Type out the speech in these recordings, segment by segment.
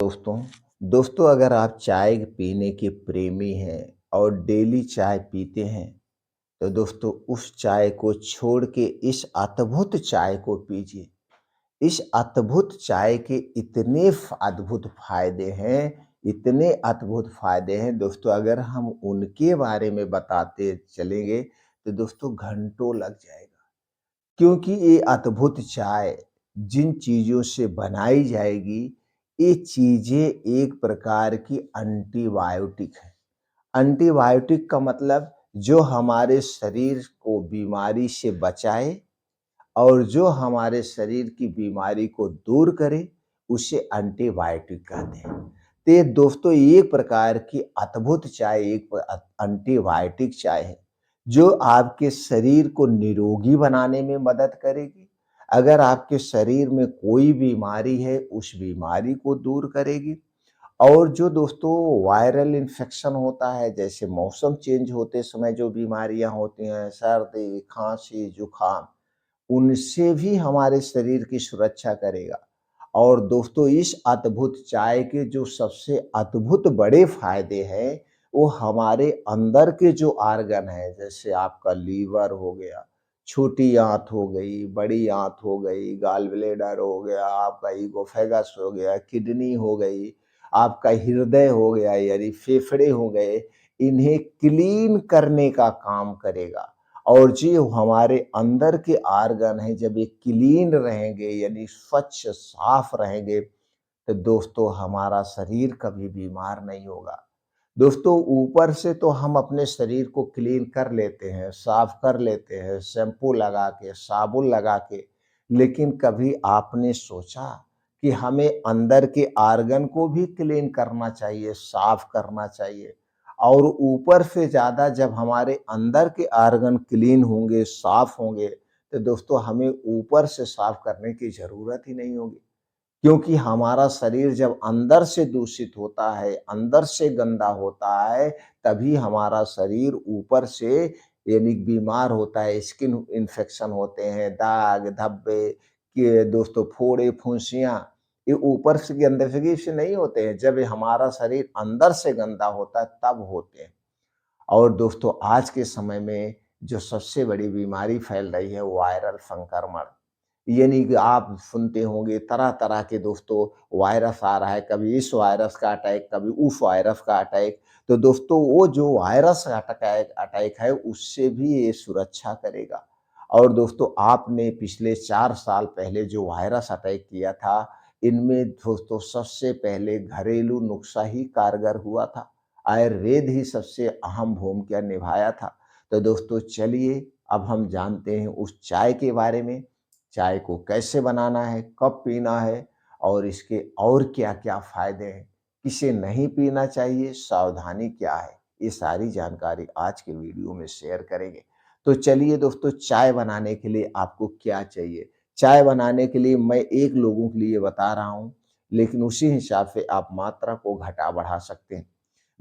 दोस्तों दोस्तों अगर आप चाय पीने के प्रेमी हैं और डेली चाय पीते हैं तो दोस्तों उस चाय को छोड़ के इस अद्भुत चाय को पीजिए। इस अद्भुत चाय के अद्भुत फायदे हैं, इतने अद्भुत फायदे हैं दोस्तों, अगर हम उनके बारे में बताते चलेंगे तो दोस्तों घंटों लग जाएगा। क्योंकि ये अद्भुत चाय जिन चीज़ों से बनाई जाएगी, ये चीज़ें एक प्रकार की एंटीबायोटिक है। एंटीबायोटिक का मतलब जो हमारे शरीर को बीमारी से बचाए और जो हमारे शरीर की बीमारी को दूर करे, उसे एंटीबायोटिक कहते हैं। तो ये दोस्तों एक प्रकार की अद्भुत चाय, एक एंटीबायोटिक चाय है, जो आपके शरीर को निरोगी बनाने में मदद करेगी। अगर आपके शरीर में कोई बीमारी है, उस बीमारी को दूर करेगी। और जो दोस्तों वायरल इन्फेक्शन होता है, जैसे मौसम चेंज होते समय जो बीमारियाँ होती हैं, सर्दी, खाँसी, जुकाम, उनसे भी हमारे शरीर की सुरक्षा करेगा। और दोस्तों इस अद्भुत चाय के जो सबसे अद्भुत बड़े फ़ायदे हैं, वो हमारे अंदर के जो ऑर्गन हैं, जैसे आपका लीवर हो गया, छोटी आँत हो गई, बड़ी आँत हो गई, गॉल ब्लैडर हो गया, आपका ईसोफेगस हो गया, किडनी हो गई, आपका हृदय हो गया यानी फेफड़े हो गए, इन्हें क्लीन करने का काम करेगा। और जो हमारे अंदर के ऑर्गन हैं, जब ये क्लीन रहेंगे यानी स्वच्छ साफ रहेंगे, तो दोस्तों हमारा शरीर कभी बीमार नहीं होगा। दोस्तों ऊपर से तो हम अपने शरीर को क्लीन कर लेते हैं, साफ कर लेते हैं, शैम्पू लगा के, साबुन लगा के, लेकिन कभी आपने सोचा कि हमें अंदर के ऑर्गन को भी क्लीन करना चाहिए, साफ करना चाहिए। और ऊपर से ज़्यादा जब हमारे अंदर के ऑर्गन क्लीन होंगे, साफ होंगे, तो दोस्तों हमें ऊपर से साफ करने की ज़रूरत ही नहीं होगी। क्योंकि हमारा शरीर जब अंदर से दूषित होता है, अंदर से गंदा होता है, तभी हमारा शरीर ऊपर से यानी बीमार होता है, स्किन इन्फेक्शन होते हैं, दाग, धब्बे, के दोस्तों फोड़े, फुंसियाँ, ये ऊपर से गंदगी से नहीं होते हैं, जब ये हमारा शरीर अंदर से गंदा होता है तब होते हैं। और दोस्तों आज के समय में जो सबसे बड़ी बीमारी फैल रही है वायरल संक्रमण, यानी कि आप सुनते होंगे तरह-तरह के दोस्तों वायरस आ रहा है, कभी इस वायरस का अटैक, कभी उस वायरस का अटैक। तो दोस्तों वो जो वायरस अटैक अटैक है उससे भी ये सुरक्षा करेगा। और दोस्तों आपने पिछले 4 साल पहले जो वायरस अटैक किया था, इनमें दोस्तों सबसे पहले घरेलू नुस्खा ही कारगर हुआ था। आयुर्वेद ही सबसे अहम भूमिका निभाया था। तो दोस्तों चलिए अब हम जानते हैं उस चाय के बारे में, चाय को कैसे बनाना है, कब पीना है और इसके और क्या-क्या फ़ायदे हैं, किसे नहीं पीना चाहिए, सावधानी क्या है, ये सारी जानकारी आज के वीडियो में शेयर करेंगे। तो चलिए दोस्तों चाय बनाने के लिए आपको क्या चाहिए? चाय बनाने के लिए मैं 1 लोगों के लिए बता रहा हूँ, लेकिन उसी हिसाब से आप मात्रा को घटा-बढ़ा सकते हैं।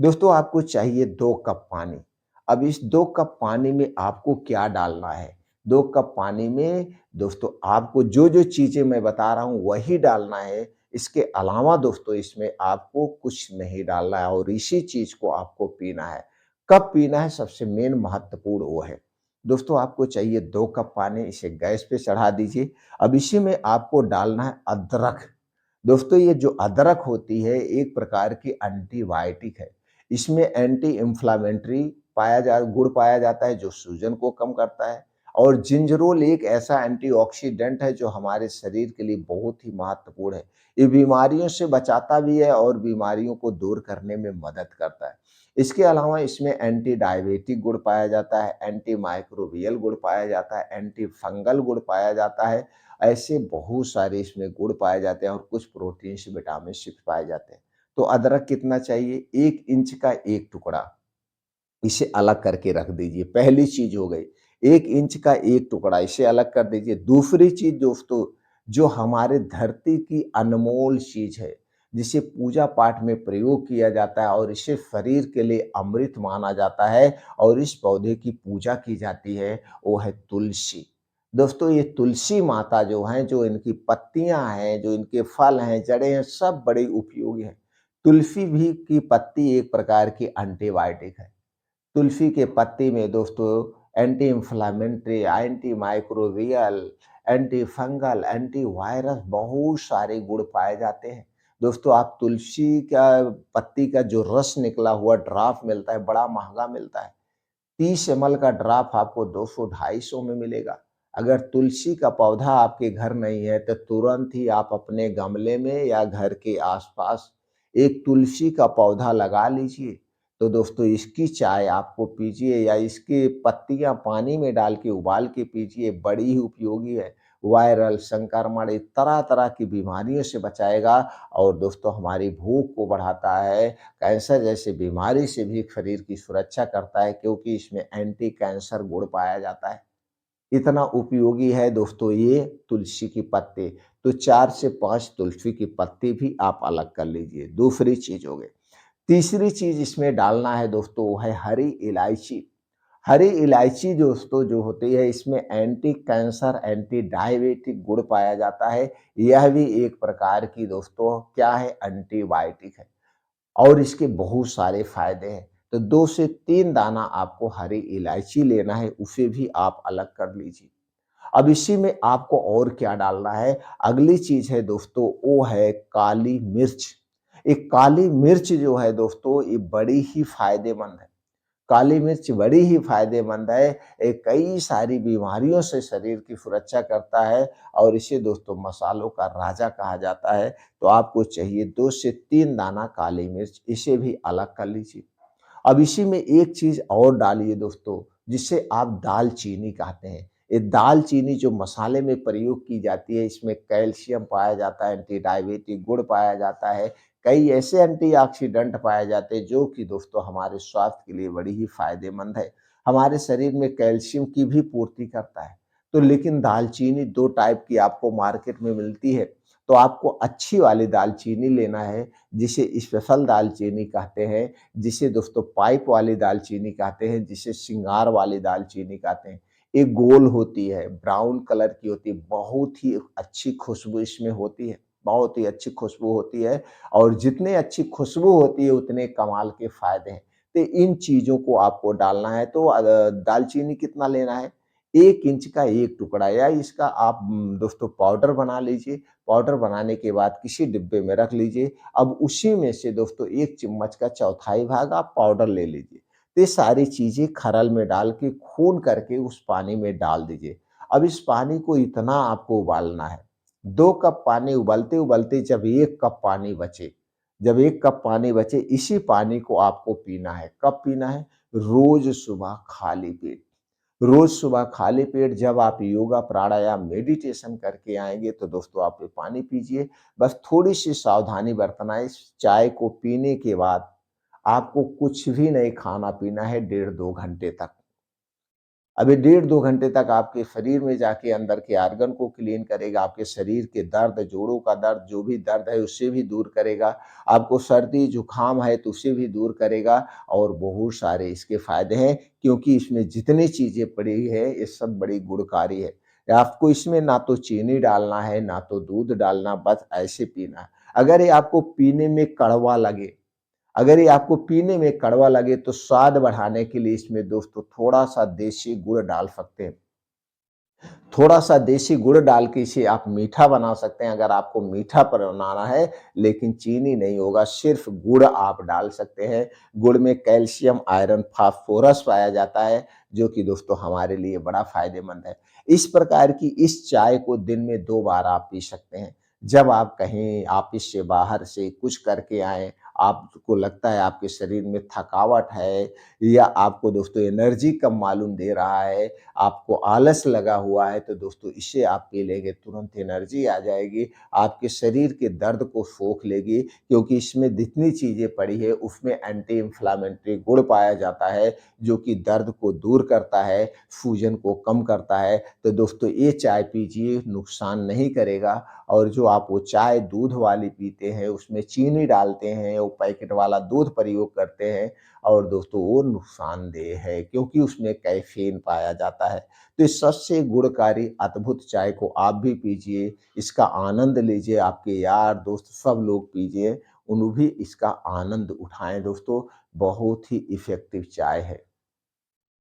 दोस्तों आपको चाहिए 2 कप पानी। अब इस 2 कप पानी में आपको क्या डालना है? 2 कप पानी में दोस्तों आपको जो-जो चीज़ें मैं बता रहा हूँ वही डालना है। इसके अलावा दोस्तों इसमें आपको कुछ नहीं डालना है और इसी चीज़ को आपको पीना है। कब पीना है सबसे मेन महत्वपूर्ण वो है। दोस्तों आपको चाहिए 2 कप पानी, इसे गैस पे चढ़ा दीजिए। अब इसी में आपको डालना है अदरक। दोस्तों ये जो अदरक होती है एक प्रकार की एंटीबायोटिक है। इसमें एंटी इन्फ्लेमेटरी गुण पाया जाता है जो सूजन को कम करता है। और जिंजरोल एक ऐसा एंटीऑक्सीडेंट है जो हमारे शरीर के लिए बहुत ही महत्वपूर्ण है। ये बीमारियों से बचाता भी है और बीमारियों को दूर करने में मदद करता है। इसके अलावा इसमें एंटी डायबिटिक गुण पाया जाता है, एंटी माइक्रोबियल गुण पाया जाता है, एंटी फंगल गुण पाया जाता है। ऐसे बहुत सारे इसमें गुण पाए जाते हैं और कुछ प्रोटीन्स, विटामिन्स पाए जाते हैं। तो अदरक कितना चाहिए? 1 इंच का 1 टुकड़ा, इसे अलग करके रख दीजिए। पहली चीज़ हो गई, 1 इंच का 1 टुकड़ा इसे अलग कर दीजिए। दूसरी चीज़ दोस्तों, जो हमारे धरती की अनमोल चीज़ है, जिसे पूजा-पाठ में प्रयोग किया जाता है और इसे शरीर के लिए अमृत माना जाता है और इस पौधे की पूजा की जाती है, वो है तुलसी। दोस्तों ये तुलसी माता जो हैं, जो इनकी पत्तियाँ हैं, जो इनके फल हैं, जड़ें हैं, सब बड़ी उपयोगी हैं। तुलसी भी की पत्ती एक प्रकार की एंटीबायोटिक है। तुलसी के पत्ते में दोस्तों anti inflammatory, anti microbial, anti fungal, anti virus बहुत सारे गुण पाए जाते हैं। दोस्तों आप तुलसी का पत्ती का जो रस निकला हुआ ड्राफ मिलता है, बड़ा महँगा मिलता है। 30 एमएल का ड्राफ आपको 200-250 में मिलेगा। अगर तुलसी का पौधा आपके घर नहीं है, तो तुरंत ही आप अपने गमले में या घर के आस-पास एक तुलसी का पौधा लगा लीजिए। तो दोस्तों इसकी चाय आपको पीजिए या इसकी पत्तियाँ पानी में डाल के उबाल के पीजिए, बड़ी ही उपयोगी है। वायरल, संक्रमण, तरह-तरह की बीमारियों से बचाएगा और दोस्तों हमारी भूख को बढ़ाता है, कैंसर जैसी बीमारी से भी शरीर की सुरक्षा करता है क्योंकि इसमें एंटी कैंसर गुण पाया जाता है। इतना उपयोगी है दोस्तों ये तुलसी की पत्ते। तो 4 से 5 तुलसी की पत्ती भी आप अलग कर लीजिए, दूसरी चीज़ हो गई। तीसरी चीज़ इसमें डालना है दोस्तों वो है हरी इलायची। हरी इलायची दोस्तों जो होती है इसमें एंटी कैंसर, एंटी डायबिटिक गुण पाया जाता है। यह भी एक प्रकार की दोस्तों क्या है एंटीबायोटिक है। और इसके बहुत सारे फ़ायदे हैं। तो 2 से 3 दाना आपको हरी इलायची लेना है, उसे भी आप अलग कर लीजिए। अब इसी में आपको और क्या डालना है, अगली चीज़ है दोस्तों वो है काली मिर्च। एक काली मिर्च जो है दोस्तों ये बड़ी ही फ़ायदेमंद है। काली मिर्च बड़ी ही फ़ायदेमंद है। ये कई सारी बीमारियों से शरीर की सुरक्षा करता है और इसे दोस्तों मसालों का राजा कहा जाता है। तो आपको चाहिए 2 से 3 दाना काली मिर्च, इसे भी अलग कर लीजिए। अब इसी में एक चीज़ और डालिए दोस्तों, जिसे आप दालचीनी कहते हैं। ये दालचीनी जो मसाले में प्रयोग की जाती है, इसमें कैल्शियम पाया जाता है, एंटी डायबिटिक गुण पाया जाता है, कई ऐसे एंटीऑक्सीडेंट पाए जाते हैं, जो कि दोस्तों हमारे स्वास्थ्य के लिए बड़ी ही फ़ायदेमंद है। हमारे शरीर में कैल्शियम की भी पूर्ति करता है। तो लेकिन दालचीनी 2 टाइप की आपको मार्केट में मिलती है, तो आपको अच्छी वाली दालचीनी लेना है, जिसे स्पेशल दालचीनी कहते हैं। जिसे दोस्तों पाइप वाली दालचीनी कहते हैं, जिसे सिंगार वाली दालचीनी कहते हैं। एक गोल होती है, ब्राउन कलर की होती है, बहुत ही अच्छी खुशबू इसमें होती है, बहुत ही अच्छी खुशबू होती है और जितनी अच्छी खुशबू होती है, उतने कमाल के फ़ायदे हैं। तो इन चीज़ों को आपको डालना है तो दालचीनी कितना लेना है, 1 इंच का 1 टुकड़ा या इसका आप दोस्तों पाउडर बना लीजिए। पाउडर बनाने के बाद किसी डिब्बे में रख लीजिए। अब उसी में से दोस्तों 1 चम्मच का चौथाई भाग आप पाउडर ले लीजिए। तो ये सारी चीज़ें खरल में डाल के खून करके उस पानी में डाल दीजिए। अब इस पानी को इतना आपको उबालना है, 2 कप पानी उबलते-उबलते जब 1 कप पानी बचे, जब 1 कप पानी बचे इसी पानी को आपको पीना है। कब पीना है? रोज़ सुबह खाली पेट। रोज़ सुबह खाली पेट जब आप योगा, प्राणायाम, मेडिटेशन करके आएँगे तो दोस्तों आप ये पानी पीजिए। बस थोड़ी-सी सावधानी बरतना है, इस चाय को पीने के बाद आपको कुछ भी नहीं खाना-पीना है डेढ़ 2 घंटे तक। अब ये डेढ़ 2 घंटे तक आपके शरीर में जाके अंदर के आर्गन को क्लीन करेगा, आपके शरीर के दर्द, जोड़ों का दर्द, जो भी दर्द है उससे भी दूर करेगा। आपको सर्दी, जुकाम है तो उसे भी दूर करेगा और बहुत सारे इसके फ़ायदे हैं क्योंकि इसमें जितनी चीज़ें पड़ी है, ये सब बड़ी गुणकारी है। आपको इसमें ना तो चीनी डालना है, ना तो दूध डालना, बस ऐसे पीना है। अगर ये आपको पीने में कड़वा लगे, अगर ये आपको पीने में कड़वा लगे तो स्वाद बढ़ाने के लिए इसमें दोस्तों थोड़ा-सा देसी गुड़ डाल सकते हैं। थोड़ा-सा देसी गुड़ डाल के इसे आप मीठा बना सकते हैं अगर आपको मीठा बनाना है, लेकिन चीनी नहीं होगा, सिर्फ़ गुड़ आप डाल सकते हैं। गुड़ में कैल्शियम, आयरन, फास्फोरस पाया जाता है, जो कि दोस्तों हमारे लिए बड़ा फ़ायदेमंद है। इस प्रकार की इस चाय को दिन में 2 बार आप पी सकते हैं। जब आप कहीं ऑफ़िस से बाहर से कुछ करके आएँ, आपको लगता है आपके शरीर में थकावट है या आपको दोस्तों एनर्जी कम मालूम दे रहा है, आपको आलस लगा हुआ है तो दोस्तों इसे आप पी लेंगे तुरंत एनर्जी आ जाएगी, आपके शरीर के दर्द को सोख लेगी क्योंकि इसमें जितनी चीज़ें पड़ी है उसमें एंटी इन्फ्लेमेटरी गुण पाया जाता है जो कि दर्द को दूर करता है, सूजन को कम करता है। तो दोस्तों ये चाय पीजिए, नुकसान नहीं करेगा और जो आप वो चाय दूध वाली पीते हैं, उसमें चीनी डालते हैं, वो पैकेट वाला दूध प्रयोग करते हैं और दोस्तों वो नुकसानदेह है क्योंकि उसमें कैफ़ीन पाया जाता है। तो इस सबसे गुणकारी अद्भुत चाय को आप भी पीजिए, इसका आनंद लीजिए, आपके यार, दोस्त सब लोग पीजिए, उन्हें भी इसका आनंद उठाएँ दोस्तों, बहुत ही इफ़ेक्टिव चाय है।